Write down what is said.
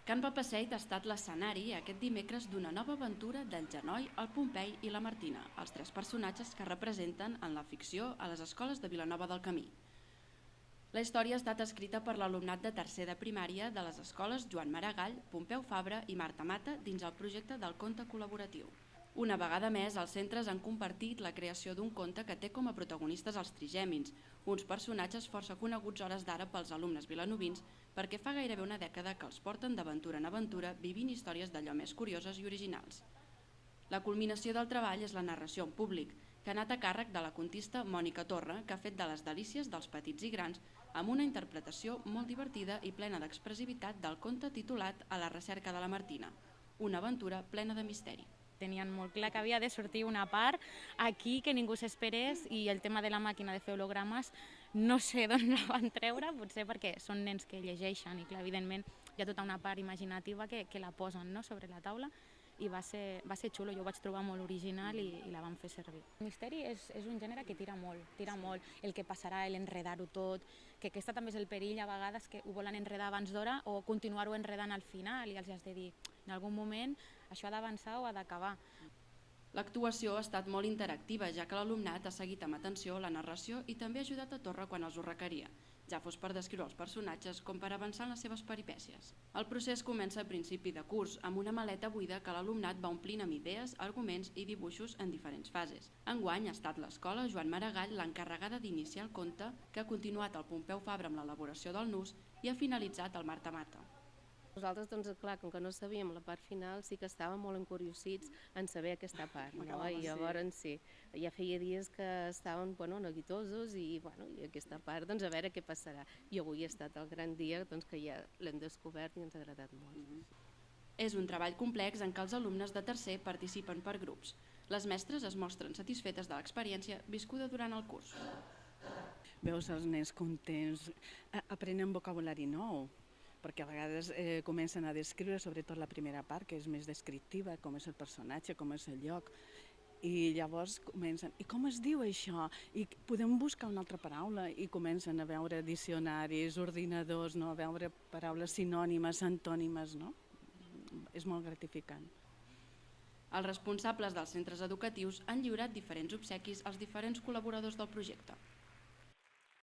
Can Papaseit ha estat l'escenari aquest dimecres d'una nova aventura del Genoi, el Pompei i la Martina, els tres personatges que representen en la ficció a les escoles de Vilanova del Camí. La història ha estat escrita per l'alumnat de tercer de primària de les escoles Joan Maragall, Pompeu Fabra i Marta Mata dins el projecte del conte col·laboratiu. Una vegada més, els centres han compartit la creació d'un conte que té com a protagonistes els trigèmins, uns personatges força coneguts hores d'ara pels alumnes vilanovins perquè fa gairebé una dècada que els porten d'aventura en aventura vivint històries d'allò més curioses i originals. La culminació del treball és la narració en públic, que ha anat a càrrec de la contista Mònica Torra, que ha fet de les delícies dels petits i grans amb una interpretació molt divertida i plena d'expressivitat del conte titulat A la recerca de la Martina, una aventura plena de misteri. Tenien molt clar que havia de sortir una part aquí que ningú s'esperés i el tema de la màquina de fer hologrames no sé d'on la van treure, potser perquè són nens que llegeixen i clar, evidentment hi ha tota una part imaginativa que la posen, no, sobre la taula i va ser xulo, jo ho vaig trobar molt original i la vam fer servir. El misteri és un gènere que tira molt, el que passarà, l'enredar-ho tot, que aquest també és el perill a vegades que ho volen enredar abans d'hora o continuar-ho enredant al final i els has de dir en algun moment això ha d'avançar o ha d'acabar. L'actuació ha estat molt interactiva, ja que l'alumnat ha seguit amb atenció la narració i també ha ajudat a Torra quan els ho requeria, ja fos per descriure els personatges com per avançar en les seves peripècies. El procés comença a principi de curs, amb una maleta buida que l'alumnat va omplint amb idees, arguments i dibuixos en diferents fases. Enguany ha estat l'escola Joan Maragall l'encarregada d'iniciar el conte, que ha continuat el Pompeu Fabra amb l'elaboració del nus i ha finalitzat el Marta Mata. Nosaltres, doncs, clar, com que no sabíem la part final, sí que estàvem molt encuriosits en saber aquesta part, no? I llavors sí, ja feia dies que estàvem neguitosos i aquesta part, doncs a veure què passarà. I avui ha estat el gran dia que ja l'hem descobert i ens ha agradat molt. És un treball complex en què els alumnes de tercer participen per grups. Les mestres es mostren satisfetes de l'experiència viscuda durant el curs. Veus els nens contents, aprenen vocabulari nou, perquè a vegades comencen a descriure, sobretot la primera part, que és més descriptiva, com és el personatge, com és el lloc, i llavors comencen, i com es diu això? I podem buscar una altra paraula, i comencen a veure diccionaris, ordinadors, no? A veure paraules sinònimes, antònimes, no? És molt gratificant. Els responsables dels centres educatius han lliurat diferents obsequis als diferents col·laboradors del projecte.